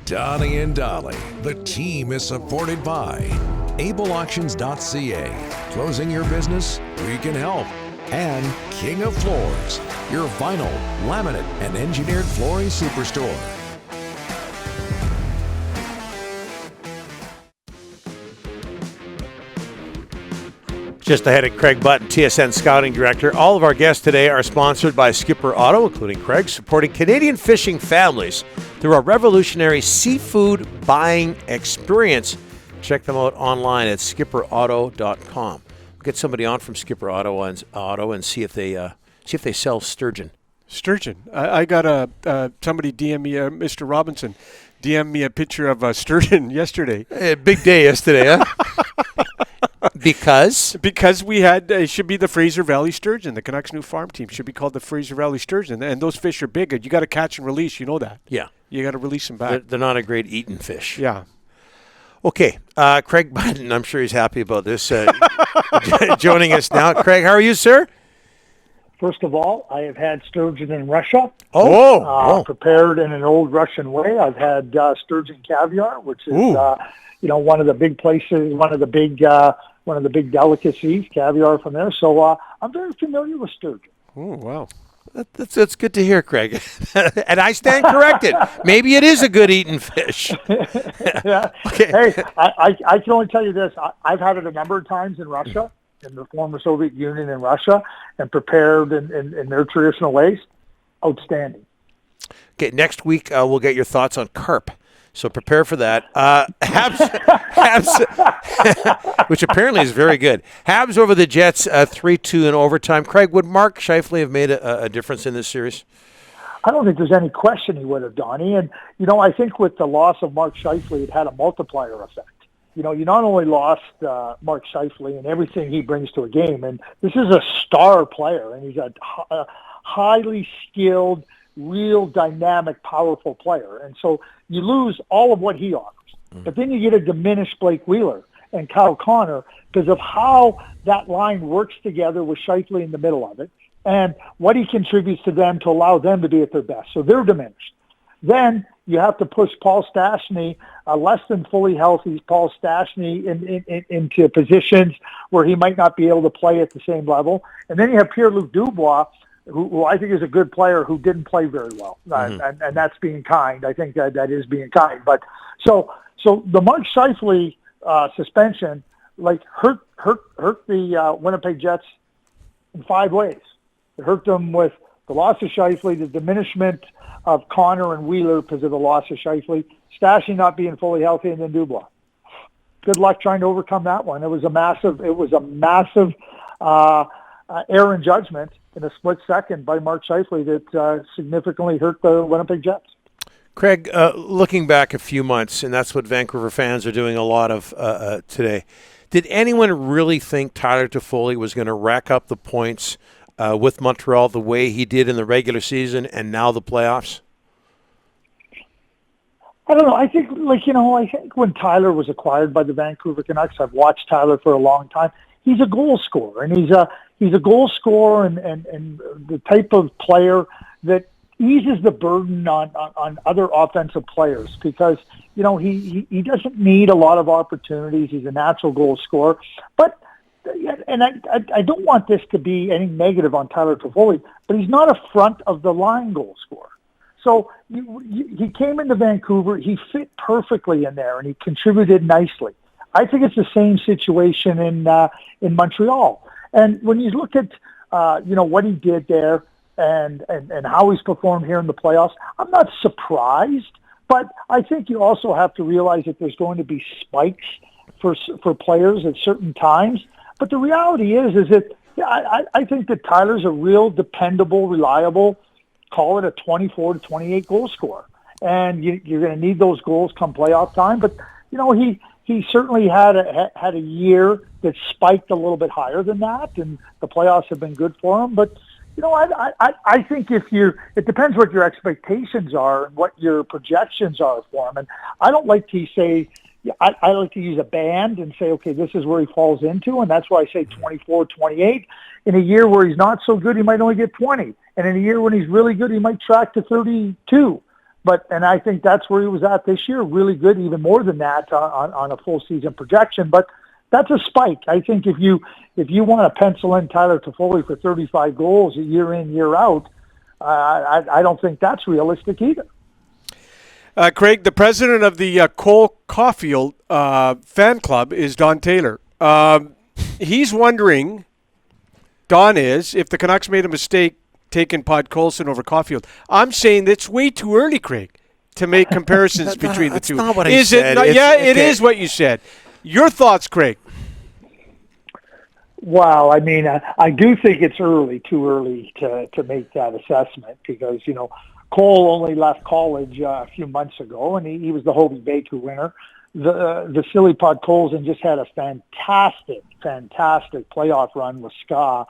Donnie and Dolly. The team is supported by ableauctions.ca. Closing your business? We can help. And King of Floors, your vinyl, laminate, and engineered flooring superstore. Just ahead of Craig Button, TSN Scouting Director. All of our guests today are sponsored by Skipper Auto, including Craig, supporting Canadian fishing families through a revolutionary seafood buying experience. Check them out online at skipperauto.com. We'll get somebody on from Skipper Auto and see if they sell sturgeon. Sturgeon. I got somebody DM me, Mr. Robinson, DM me a picture of a sturgeon yesterday. Big day yesterday, huh? Because we had, it should be the Fraser Valley Sturgeon. The Canucks' new farm team should be called the Fraser Valley Sturgeon. And those fish are big. You got to catch and release. You know that. Yeah. You got to release them back. They're not a great eating fish. Yeah. Okay. Craig Button, I'm sure he's happy about this, joining us now. Craig, how are you, sir? First of all, I have had sturgeon in Russia. Prepared in an old Russian way. I've had sturgeon caviar, which is one of the big places, one of the big delicacies, caviar from there. So I'm very familiar with sturgeon. Oh, wow. That's good to hear, Craig. And I stand corrected. Maybe it is a good eating fish. Yeah. Okay. Hey, I can only tell you this. I've had it a number of times in Russia, in the former Soviet Union in Russia, and prepared in their traditional ways. Outstanding. Okay, next week we'll get your thoughts on carp. So prepare for that. Habs, which apparently is very good. Habs over the Jets, 3-2 in overtime. Craig, would Mark Scheifele have made a difference in this series? I don't think there's any question he would have, Donnie. And, I think with the loss of Mark Scheifele, it had a multiplier effect. You not only lost Mark Scheifele and everything he brings to a game, and this is a star player, and he's a highly skilled, real dynamic, powerful player. And so you lose all of what he offers. But then you get a diminished Blake Wheeler and Kyle Connor because of how that line works together with Scheifele in the middle of it and what he contributes to them to allow them to be at their best. So they're diminished. Then you have to push Paul Stastny, less than fully healthy Paul Stastny, into positions where he might not be able to play at the same level. And then you have Pierre-Luc Dubois, who I think is a good player who didn't play very well. And that's being kind. I think that is being kind. But so the Mark Scheifele suspension hurt the Winnipeg Jets in 5 ways. It hurt them with the loss of Scheifele, the diminishment of Connor and Wheeler because of the loss of Scheifele, Stastny not being fully healthy, and then Dubois. Good luck trying to overcome that one. It was a massive error in judgment in a split second by Mark Scheifele that significantly hurt the Winnipeg Jets. Craig, looking back a few months, and that's what Vancouver fans are doing a lot of today, did anyone really think Tyler Toffoli was going to rack up the points with Montreal the way he did in the regular season and now the playoffs? I don't know. I think, I think when Tyler was acquired by the Vancouver Canucks, I've watched Tyler for a long time. He's a goal scorer, and he's a goal scorer and the type of player that eases the burden on other offensive players because, he doesn't need a lot of opportunities. He's a natural goal scorer. But, and I don't want this to be any negative on Tyler Toffoli, but he's not a front-of-the-line goal scorer. So he came into Vancouver, he fit perfectly in there, and he contributed nicely. I think it's the same situation in Montreal. And when you look at what he did there and how he's performed here in the playoffs, I'm not surprised. But I think you also have to realize that there's going to be spikes for players at certain times. But the reality is that I think that Tyler's a real dependable, reliable, call it a 24 to 28 goal scorer. And you're going to need those goals come playoff time. But, he certainly had a year that spiked a little bit higher than that, and the playoffs have been good for him. But, I think it depends what your expectations are and what your projections are for him. And I don't like to say, I like to use a band and say, okay, this is where he falls into, and that's why I say 24, 28. In a year where he's not so good, he might only get 20. And in a year when he's really good, he might track to 32. And I think that's where he was at this year, really good, even more than that on a full season projection. But that's a spike. I think if you want to pencil in Tyler Toffoli for 35 goals year in, year out, I don't think that's realistic either. Craig, the president of the Cole Caufield fan club is Don Taylor. He's wondering, Don is, if the Canucks made a mistake taking Podkolzin over Caufield. I'm saying it's way too early, Craig, to make comparisons between the two. That's not what I is said. It not? Yeah, it is what you said. Your thoughts, Craig? Well, I mean, I do think it's too early to make that assessment because, Cole only left college a few months ago, and he was the Hobey Baker winner. Vasily Podkolzin just had a fantastic playoff run with SKA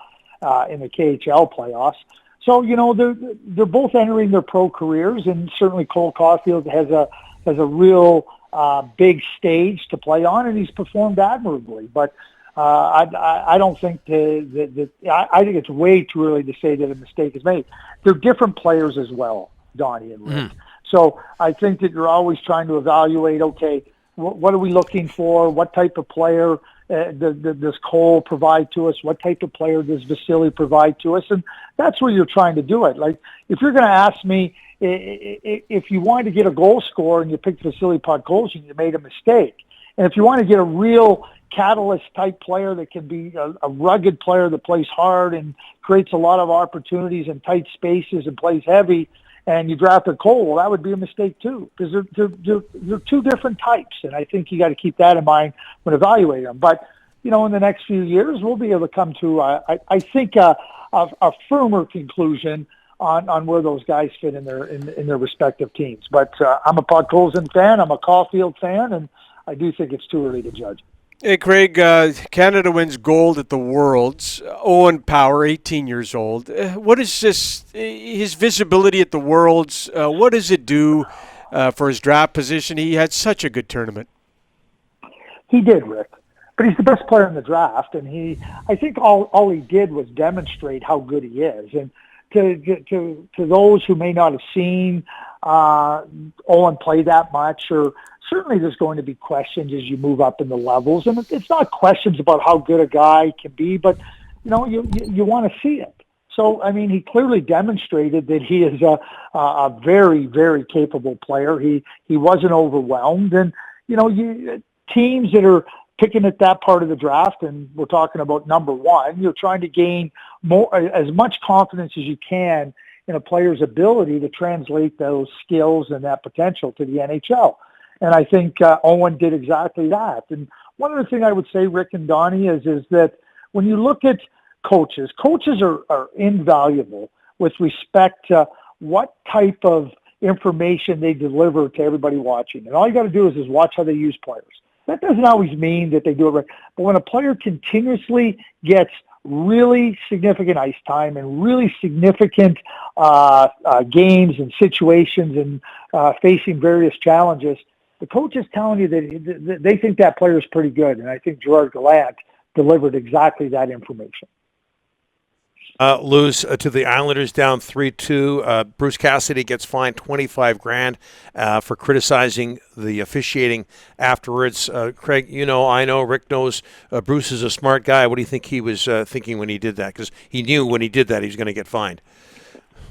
in the KHL playoffs. So, they're both entering their pro careers, and certainly Cole Caufield has a real big stage to play on, and he's performed admirably. But I don't think I think it's way too early to say that a mistake is made. They're different players as well, Donnie and Rick. So I think that you're always trying to evaluate, okay, what are we looking for? What type of player does Cole provide to us? What type of player does Vasily provide to us? And that's where you're trying to do it. Like, if you're going to ask me if you wanted to get a goal scorer and you picked Vasily Podkolzin, you made a mistake. And if you want to get a real catalyst-type player that can be a rugged player that plays hard and creates a lot of opportunities in tight spaces and plays heavy, and you drafted Cole, well, that would be a mistake too, because they're two different types, and I think you got to keep that in mind when evaluating them. But in the next few years, we'll be able to come to, I think, a firmer conclusion on where those guys fit in their respective teams. But I'm a Podkolzin fan, I'm a Caufield fan, and I do think it's too early to judge. Hey, Craig, Canada wins gold at the Worlds. Owen Power, 18 years old. What is his visibility at the Worlds? What does it do for his draft position? He had such a good tournament. He did, Rick. But he's the best player in the draft, and I think all he did was demonstrate how good he is. And to those who may not have seen Owen play that much, or certainly there's going to be questions as you move up in the levels, and it's not questions about how good a guy can be, but you want to see it. So I mean, he clearly demonstrated that he is a very, very capable player. He wasn't overwhelmed, and teams that are picking at that part of the draft, and we're talking about number one, you're trying to gain as much confidence as you can in a player's ability to translate those skills and that potential to the NHL. And I think Owen did exactly that. And one other thing I would say, Rick and Donnie, is that when you look at coaches are invaluable with respect to what type of information they deliver to everybody watching. And all you got to do is watch how they use players. That doesn't always mean that they do it right. But when a player continuously gets really significant ice time and really significant games and situations and facing various challenges, the coach is telling you that they think that player is pretty good. And I think Gerard Gallant delivered exactly that information. Lose to the Islanders down 3-2. Bruce Cassidy gets fined $25,000 for criticizing the officiating afterwards. Craig, I know, Rick knows Bruce is a smart guy. What do you think he was thinking when he did that? Because he knew when he did that he was going to get fined.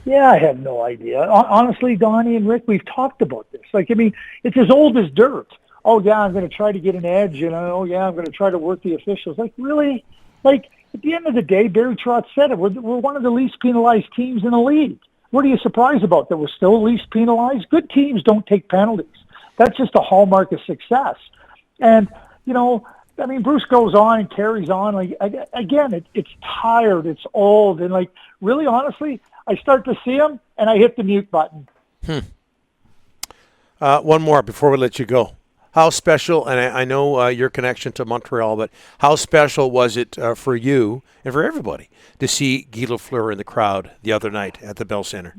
Yeah, I have no idea. Honestly, Donnie and Rick, we've talked about this. It's as old as dirt. Oh, yeah, I'm going to try to get an edge, oh, yeah, I'm going to try to work the officials. Really? At the end of the day, Barry Trotz said it. We're one of the least penalized teams in the league. What are you surprised about? That we're still least penalized? Good teams don't take penalties. That's just a hallmark of success. And, Bruce goes on and carries on. It's tired. It's old. And, really, honestly, I start to see him, and I hit the mute button. One more before we let you go. How special, and I know your connection to Montreal, but how special was it for you and for everybody to see Guy Lafleur in the crowd the other night at the Bell Center?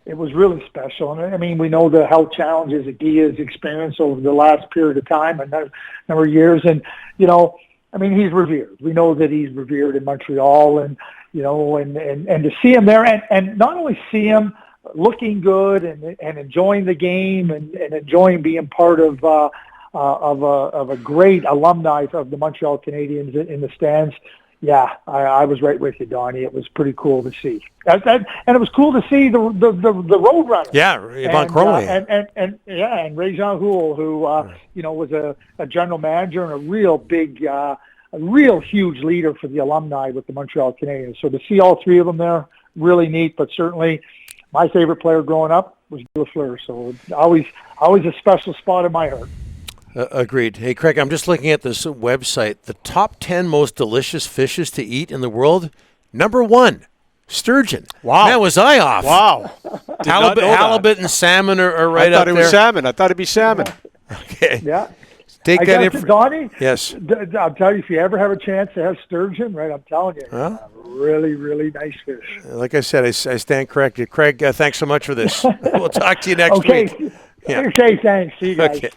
It was really special. And we know the health challenges that Guy has experienced over the last period of time, a number of years. And, he's revered. We know that he's revered in Montreal, and, and to see him there, and not only see him, looking good and enjoying the game and enjoying being part of a great alumni of the Montreal Canadiens in the stands. Yeah, I was right with you, Donnie. It was pretty cool to see, and it was cool to see the Roadrunner. Yeah, Yvonne Crowley. And Ray-Jean Houle, who was a general manager and a real big, a real huge leader for the alumni with the Montreal Canadiens. So to see all three of them there, really neat. But certainly, my favorite player growing up was Lafleur. So always a special spot in my heart. Agreed. Hey, Craig, I'm just looking at this website. The top 10 most delicious fishes to eat in the world. Number 1, sturgeon. Wow. Man, was I off. Wow. Halibut and salmon are right up there. I thought it was salmon. I thought it'd be salmon. Okay. Yeah. Take I that guess, Donnie, Yes. I'll tell you, if you ever have a chance to have sturgeon, right, I'm telling you, really, really nice fish. Like I said, I stand corrected. Craig, thanks so much for this. We'll talk to you next week. Yeah. Okay, thanks. See you guys. Okay.